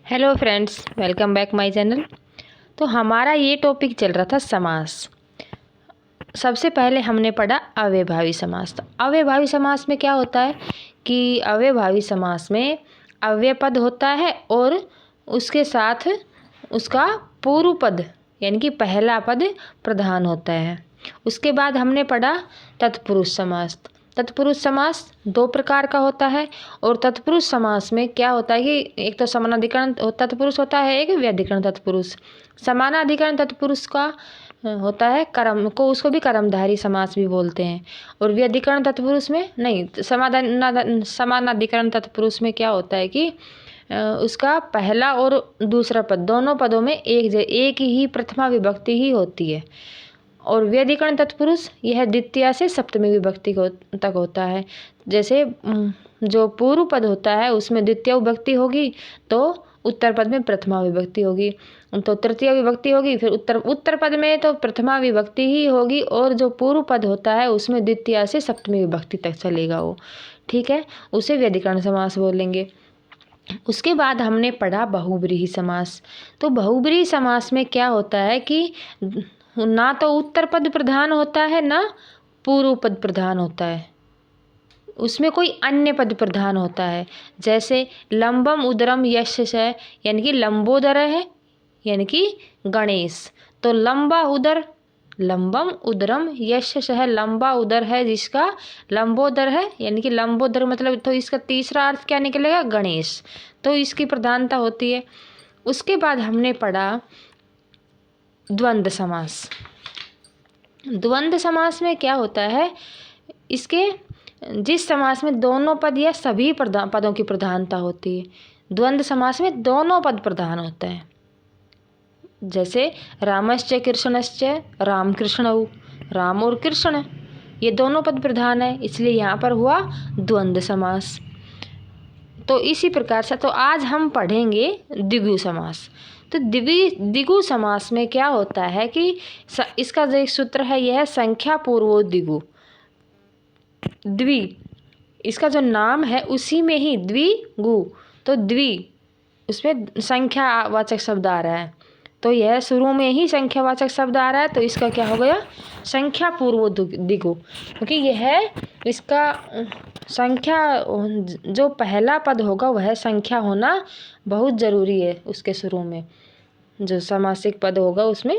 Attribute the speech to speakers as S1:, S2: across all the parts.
S1: Hello friends, welcome back my channel. तो हमारा ये टॉपिक चल रहा था समास। सबसे पहले हमने पढ़ा अव्ययभावी समास। तो अव्ययभावी समास में क्या होता है कि अव्ययभावी समास में अव्यय पद होता है और उसके साथ उसका पूर्व पद यानी कि पहला पद प्रधान होता है। उसके बाद हमने पढ़ा तत्पुरुष समास। तत्पुरुष समास दो प्रकार का होता है और तत्पुरुष समास में क्या होता है कि एक तो समानाधिकरण तत्पुरुष होता है, एक व्यधिकरण तत्पुरुष। समानाधिकरण तत्पुरुष का होता है कर्म को, उसको भी कर्मधारी समास भी बोलते हैं। और व्यधिकरण तत्पुरुष में नहीं, समानाधिकरण तत्पुरुष में क्या होता है कि उसका पहला और दूसरा पद दोनों पदों में एक ही प्रथमा विभक्ति ही होती है। और व्यधिकरण तत्पुरुष यह द्वितीया से सप्तमी विभक्ति तक होता है। जैसे जो पूर्व पद होता है उसमें द्वितीय विभक्ति होगी तो उत्तर पद में प्रथमा विभक्ति होगी, तो तृतीय विभक्ति होगी, फिर उत्तर पद में तो प्रथमा विभक्ति ही होगी और जो पूर्व पद होता है उसमें द्वितीया से सप्तमी विभक्ति तक चलेगा वो। ठीक है, उसे व्यधिकरण समास बोलेंगे। उसके बाद हमने पढ़ा बहुब्रीहि समास। तो बहुब्रीहि समास में क्या होता है कि ना तो उत्तर पद प्रधान होता है ना पूर्व पद प्रधान होता है, उसमें कोई अन्य पद प्रधान होता है। जैसे लंबम उदरम यश है यानी कि लंबोदर है यानी कि गणेश। तो लंबा उदर, लंबम उदरम यश है, लंबा उदर है जिसका लंबोदर है यानी कि लंबोदर मतलब, तो इसका तीसरा अर्थ क्या निकलेगा? गणेश। तो इसकी प्रधानता होती है। उसके बाद हमने पढ़ा द्वंद्व समास। द्वंद्व समास में क्या होता है, इसके जिस समास में दोनों पद या सभी पदों की प्रधानता होती है, द्वंद्व समास में दोनों पद प्रधान होते हैं। जैसे रामश्च कृष्णश्च राम कृष्णौ, राम और कृष्ण ये दोनों पद प्रधान है, इसलिए यहाँ पर हुआ द्वंद्व समास। तो इसी प्रकार से तो आज हम पढ़ेंगे द्विगु समास। तो द्विगु समास में क्या होता है कि इसका जो एक सूत्र है यह है संख्या पूर्वो द्विगु। द्वि इसका जो नाम है उसी में ही द्विगु, तो द्वि उसमें संख्यावाचक शब्द आ रहा है, तो यह शुरू में ही संख्यावाचक शब्द आ रहा है, तो इसका क्या हो गया? संख्या पूर्व द्विगु। क्योंकि यह इसका संख्या जो पहला पद होगा वह संख्या होना बहुत ज़रूरी है उसके शुरू में, जो समासिक पद होगा उसमें।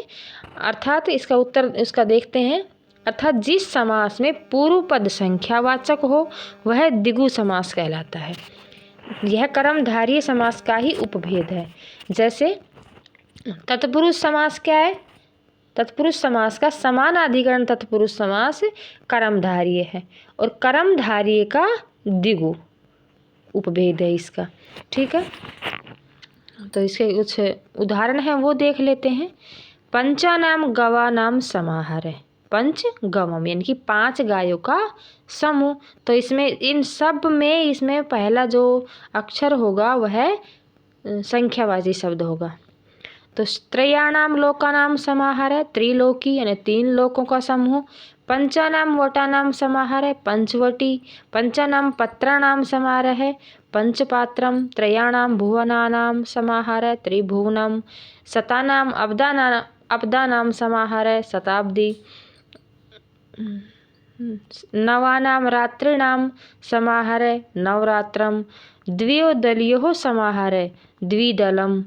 S1: अर्थात इसका उत्तर इसका देखते हैं। अर्थात जिस समास में पूर्व पद संख्यावाचक हो वह द्विगु समास कहलाता है। यह कर्मधारय समास का ही उपभेद है। जैसे तत्पुरुष समास क्या है? तत्पुरुष समास का समानाधिकरण तत्पुरुष समास कर्मधारय है और कर्मधारय का द्विगु उपभेद है इसका। ठीक है, तो इसके कुछ उदाहरण हैं वो देख लेते हैं। पंचानाम गवानाम समाहार है, पंच गवम यानी कि 5 गायों का समूह। तो इसमें इन सब में इसमें पहला जो अक्षर होगा वह संख्यावाची शब्द होगा। तो त्रयाणाम लोकानाम समाहार है, त्रिलोकी यानी 3 लोकों का समूह। पंचानाम वटानाम समाहार है, पंचवटी। पंचानाम पत्राणाम समाहार है, पंचपात्रम। त्रयाणाम भुवनानाम समाहार है, त्रिभुवनम। शतानाम अब्दानाम समाहार है, शताब्दी। नवानाम रात्रिणाम समाहार है, नवरात्रम। द्वियोदलियोः समाहार है, द्विदलम।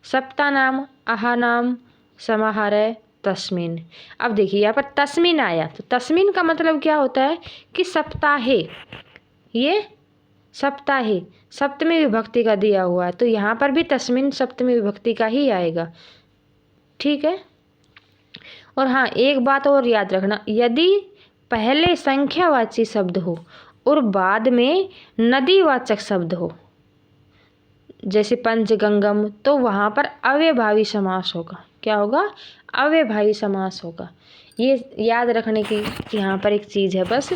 S1: सप्तानाम अहानाम समाहार है, तस्मिन। अब देखिए यहाँ पर तस्मिन आया, तो तस्मिन का मतलब क्या होता है कि सप्ताहे, ये सप्ताहे सप्तमी विभक्ति का दिया हुआ है, तो यहाँ पर भी तस्मिन सप्तमी विभक्ति का ही आएगा। ठीक है, और हाँ एक बात और याद रखना, यदि पहले संख्यावाची शब्द हो और बाद में नदीवाचक शब्द हो जैसे पंचगंगम, तो वहाँ पर अव्ययभावी समास होगा। क्या होगा? अव्ययभावी समास होगा। ये याद रखने की यहाँ पर एक चीज़ है बस,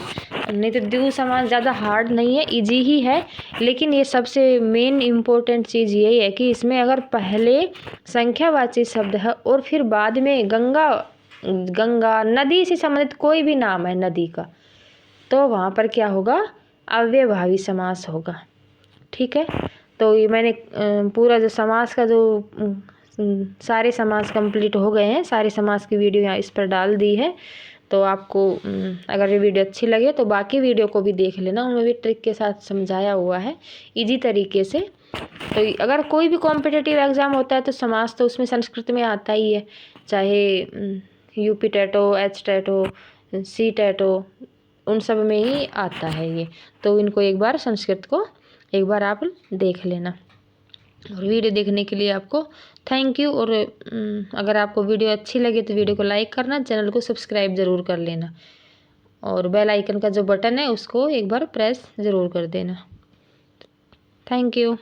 S1: नहीं तो द्विगु समास ज़्यादा हार्ड नहीं है, इजी ही है। लेकिन ये सबसे मेन इम्पोर्टेंट चीज़ यही है कि इसमें अगर पहले संख्यावाची शब्द है और फिर बाद में गंगा नदी से संबंधित कोई भी नाम है नदी का, तो वहाँ पर क्या होगा? अव्ययभावी समास होगा। ठीक है, तो ये मैंने पूरा जो समास का जो सारे समास कंप्लीट हो गए हैं, सारे समास की वीडियो यहाँ इस पर डाल दी है। तो आपको अगर ये वीडियो अच्छी लगे तो बाकी वीडियो को भी देख लेना, उनमें भी ट्रिक के साथ समझाया हुआ है इजी तरीके से। तो अगर कोई भी कॉम्पिटिटिव एग्ज़ाम होता है तो समास तो उसमें संस्कृत में आता ही है, चाहे यूपी टेट हो, एच टेट हो, सी टेट हो, उन सब में ही आता है ये। तो इनको एक बार संस्कृत को एक बार आप देख लेना। और वीडियो देखने के लिए आपको थैंक यू। और अगर आपको वीडियो अच्छी लगे तो वीडियो को लाइक करना, चैनल को सब्सक्राइब ज़रूर कर लेना और बेल आइकन का जो बटन है उसको एक बार प्रेस ज़रूर कर देना। Thank you.